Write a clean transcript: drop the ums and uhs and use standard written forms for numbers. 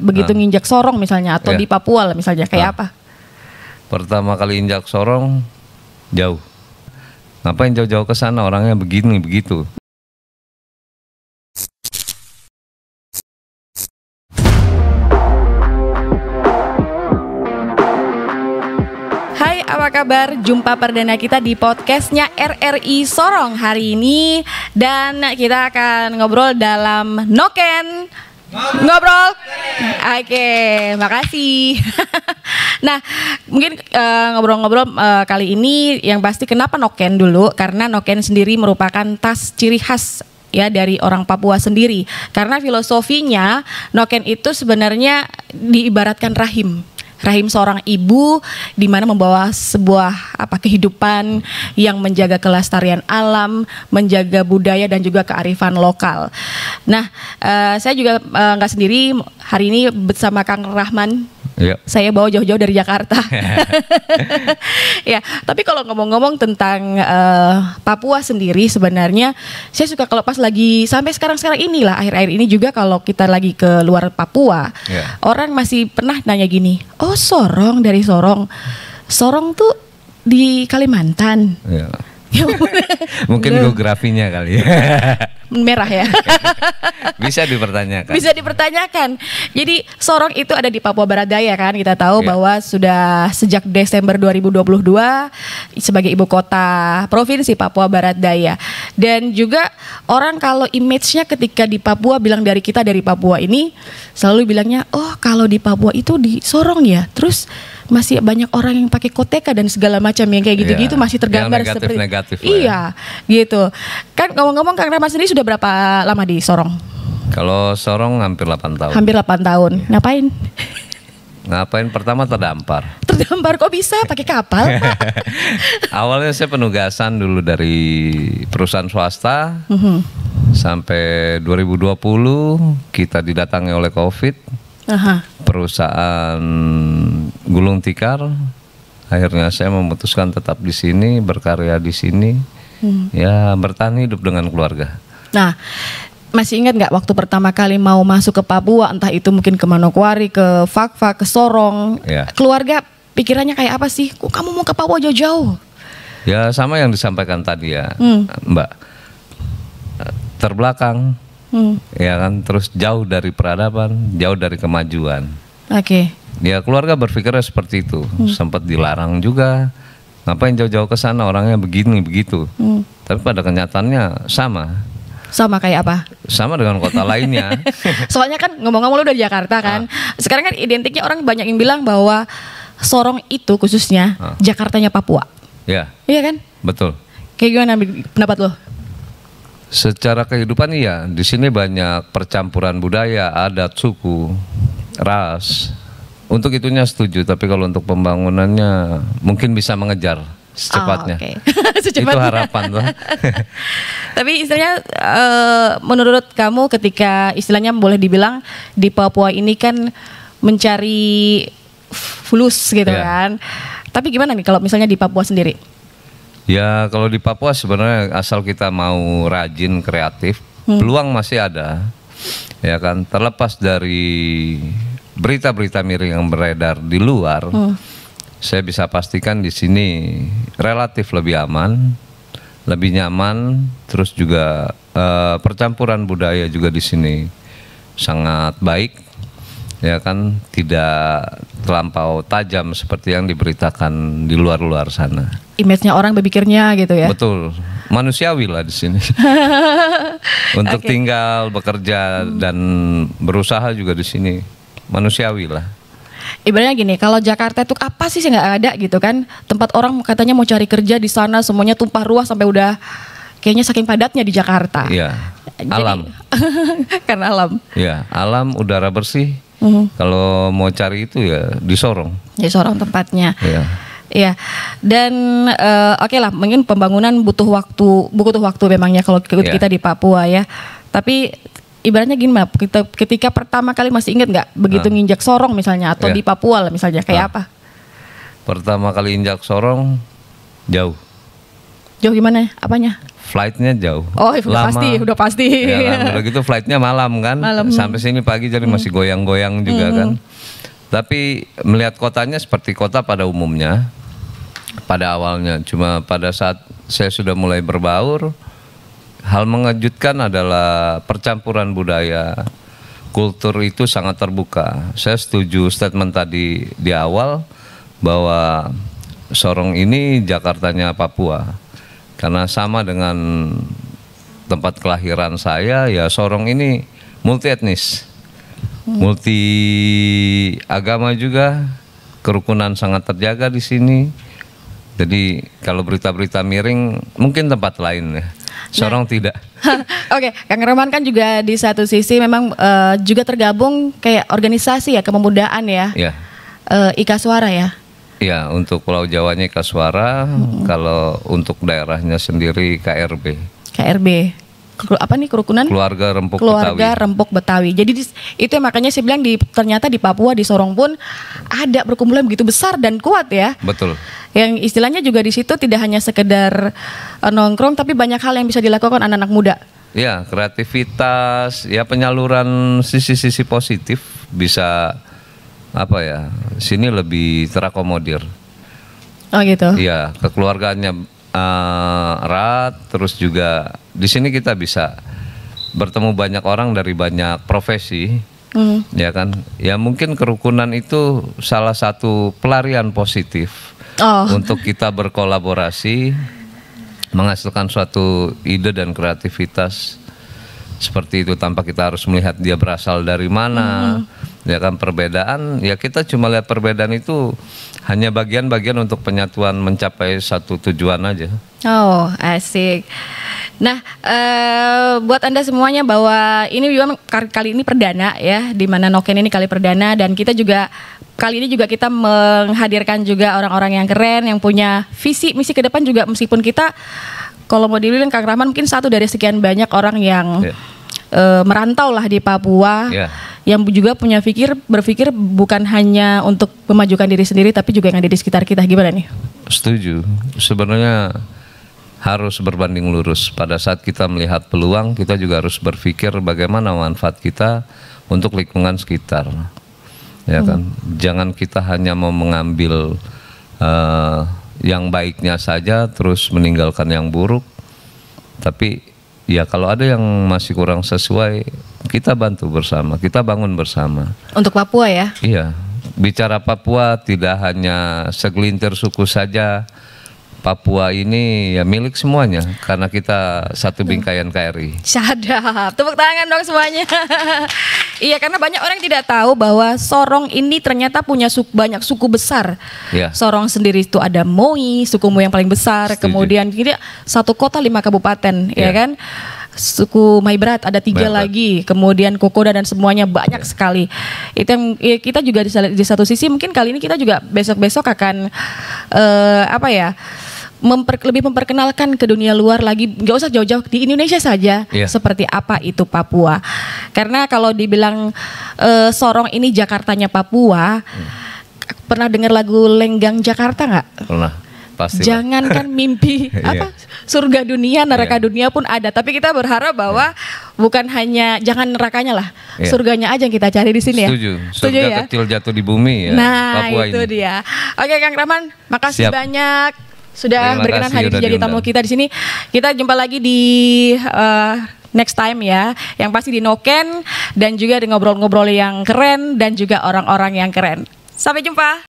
begitu nginjak Sorong misalnya atau di Papua lah misalnya kayak apa? Pertama kali injak Sorong jauh. Ngapain jauh-jauh ke sana, orangnya begini begitu. Hai, apa kabar? Jumpa perdana kita di podcastnya RRI Sorong hari ini. Dan kita akan ngobrol dalam Noken Ngobrol. Oke, makasih. Nah, mungkin ngobrol-ngobrol kali ini yang pasti kenapa Noken dulu. Karena Noken sendiri merupakan tas ciri khas ya dari orang Papua sendiri. Karena filosofinya Noken itu sebenarnya diibaratkan rahim seorang ibu di mana membawa sebuah kehidupan yang menjaga kelestarian alam, menjaga budaya dan juga kearifan lokal. Nah, saya juga nggak sendiri hari ini bersama Kang Rahman. Yuk. Saya bawa jauh-jauh dari Jakarta. Ya, tapi kalau ngomong-ngomong tentang Papua sendiri sebenarnya saya suka kalau pas lagi sampai sekarang inilah akhir-akhir ini juga kalau kita lagi ke luar Papua, orang masih pernah nanya gini, oh Sorong dari Sorong, Sorong tuh di Kalimantan. Mungkin geografinya kali ya. Merah ya. Bisa dipertanyakan. Bisa dipertanyakan. Jadi Sorong itu ada di Papua Barat Daya kan. Kita tahu bahwa sudah sejak Desember 2022 sebagai ibu kota provinsi Papua Barat Daya. Dan juga orang kalau image-nya ketika di Papua bilang dari kita dari Papua ini selalu bilangnya, oh kalau di Papua itu di Sorong ya. Terus masih banyak orang yang pakai koteka dan segala macam yang kayak gitu-gitu masih tergambar yang negatif, seperti iya gitu. Kan ngomong-ngomong Kang Rahman sendiri sudah berapa lama di Sorong? Kalau Sorong hampir 8 tahun. Hampir 8 tahun. Ngapain? Pertama terdampar. Terdampar kok bisa pakai kapal? Awalnya saya penugasan dulu dari perusahaan swasta. Sampai 2020 kita didatangi oleh COVID. Perusahaan gulung tikar. Akhirnya saya memutuskan tetap di sini, berkarya di sini. Ya bertahan hidup dengan keluarga. Nah, masih ingat nggak waktu pertama kali mau masuk ke Papua, entah itu mungkin ke Manokwari, ke Fakfa, ke Sorong, keluarga pikirannya kayak apa sih? Kok kamu mau ke Papua jauh-jauh? Ya sama yang disampaikan tadi ya, Mbak. Terbelakang, ya kan, terus jauh dari peradaban, jauh dari kemajuan. Ya keluarga berpikirnya seperti itu, sempat dilarang juga. Ngapain jauh-jauh ke sana, orangnya begini begitu. Tapi pada kenyataannya sama. Sama kayak apa? Sama dengan kota lainnya. Soalnya kan ngomong-ngomong lu dari Jakarta kan. Sekarang kan identiknya orang banyak yang bilang bahwa Sorong itu khususnya Jakartanya Papua. Iya kan? Betul. Kayak gimana pendapat lo? Secara kehidupan iya, di sini banyak percampuran budaya, adat, suku, ras. Untuk itunya setuju, tapi kalau untuk pembangunannya mungkin bisa mengejar secepatnya. Secepatnya. Itu harapan tuh. Tapi istilahnya menurut kamu ketika istilahnya boleh dibilang di Papua ini kan mencari fulus gitu kan. Tapi gimana nih kalau misalnya di Papua sendiri? Ya kalau di Papua sebenarnya asal kita mau rajin, kreatif, peluang masih ada. Ya kan, terlepas dari berita-berita miring yang beredar di luar, saya bisa pastikan di sini relatif lebih aman, lebih nyaman, terus juga percampuran budaya juga di sini sangat baik, ya kan, tidak terlampau tajam seperti yang diberitakan di luar-luar sana. Image-nya orang berpikirnya gitu ya? Betul, manusiawi lah di sini. Untuk tinggal, bekerja dan berusaha juga di sini. Manusiawi lah. Ibaratnya gini, kalau Jakarta itu apa sih nggak ada gitu kan? Tempat orang katanya mau cari kerja di sana semuanya tumpah ruah sampai udah kayaknya saking padatnya di Jakarta. Iya. Alam. Karena alam. Iya, alam, udara bersih. Kalau mau cari itu ya di Sorong. Di Sorong tempatnya. Iya. Iya. Dan oke lah, mungkin pembangunan butuh waktu memangnya kalau kita di Papua ya. Tapi ibaratnya gimana, ketika pertama kali masih ingat nggak begitu nginjak Sorong misalnya atau di Papua lah misalnya kayak apa? Pertama kali injak Sorong jauh. Jauh gimana? Apanya? flightnya jauh. Oh, udah pasti. Ya kan? Udah gitu flightnya malam kan. Sampai sini pagi jadi masih goyang-goyang juga kan. Tapi melihat kotanya seperti kota pada umumnya, pada awalnya. Cuma pada saat saya sudah mulai berbaur, hal mengejutkan adalah percampuran budaya, kultur itu sangat terbuka. Saya setuju statement tadi di awal bahwa Sorong ini Jakartanya Papua. Karena sama dengan tempat kelahiran saya, ya Sorong ini multi etnis, multi agama juga, kerukunan sangat terjaga di sini. Jadi kalau berita-berita miring mungkin tempat lain ya, Sorong tidak. Oke, Kang Roman kan juga di satu sisi memang juga tergabung kayak organisasi ya, kepemudaan ya, Ika Suara ya. Ya, untuk Pulau Jawanya Ika Suara, kalau untuk daerahnya sendiri KRB. Apa nih kerukunan? Keluarga Rempuk Betawi. Jadi itu makanya saya bilang ternyata di Papua di Sorong pun ada perkumpulan begitu besar dan kuat ya. Betul. Yang istilahnya juga di situ tidak hanya sekedar nongkrong, tapi banyak hal yang bisa dilakukan anak-anak muda. Ya, kreativitas, ya penyaluran sisi-sisi positif bisa sini lebih terakomodir. Oh gitu. Iya, kekeluargaannya erat, terus juga di sini kita bisa bertemu banyak orang dari banyak profesi, ya kan? Ya mungkin kerukunan itu salah satu pelarian positif untuk kita berkolaborasi, menghasilkan suatu ide dan kreativitas seperti itu tanpa kita harus melihat dia berasal dari mana. Ya kan, perbedaan, ya kita cuma lihat perbedaan itu hanya bagian-bagian untuk penyatuan mencapai satu tujuan aja. Oh, asik. Nah, buat Anda semuanya bahwa ini memang kali ini perdana ya, di mana Noken ini kali perdana, dan kita juga kali ini juga kita menghadirkan juga orang-orang yang keren, yang punya visi misi ke depan juga, meskipun kita kalau mau dibilang Kang Rahman mungkin satu dari sekian banyak orang yang merantau lah di Papua. Yang juga punya berpikir bukan hanya untuk memajukan diri sendiri, tapi juga yang ada di sekitar kita. Gimana nih? Setuju. Sebenarnya harus berbanding lurus. Pada saat kita melihat peluang, kita juga harus berpikir bagaimana manfaat kita untuk lingkungan sekitar. Ya kan? Jangan kita hanya mau mengambil yang baiknya saja, terus meninggalkan yang buruk. Tapi ya kalau ada yang masih kurang sesuai, kita bantu bersama, kita bangun bersama. Untuk Papua ya? Iya, bicara Papua tidak hanya segelintir suku saja. Papua ini ya milik semuanya karena kita satu bingkaian KRI. Syadap, tepuk tangan dong semuanya. Iya, karena banyak orang tidak tahu bahwa Sorong ini ternyata punya banyak suku besar. Sorong sendiri itu ada Moi, sukumu yang paling besar. Setuju. Kemudian kita satu kota 5 kabupaten, ya kan? Suku Maibrat ada 3 lagi, kemudian Kokoda dan semuanya banyak sekali. Itu yang kita juga di satu sisi mungkin kali ini kita juga besok-besok akan lebih memperkenalkan ke dunia luar lagi, nggak usah jauh-jauh, di Indonesia saja seperti apa itu Papua. Karena kalau dibilang Sorong ini Jakartanya Papua, pernah dengar lagu Lenggang Jakarta nggak? Pernah. Pasti. Jangankan mimpi surga dunia, neraka dunia pun ada, tapi kita berharap bahwa bukan hanya jangan nerakanya lah, surganya aja yang kita cari di sini. Setuju. Surga ya? Kecil jatuh di bumi ya. Nah, Papua itu ini. dia. Oke, Kang Rahman, makasih banyak sudah berkenan hadir jadi tamu kita di sini. Kita jumpa lagi di next time ya, yang pasti di Noken, dan juga di ngobrol-ngobrol yang keren dan juga orang-orang yang keren. Sampai jumpa.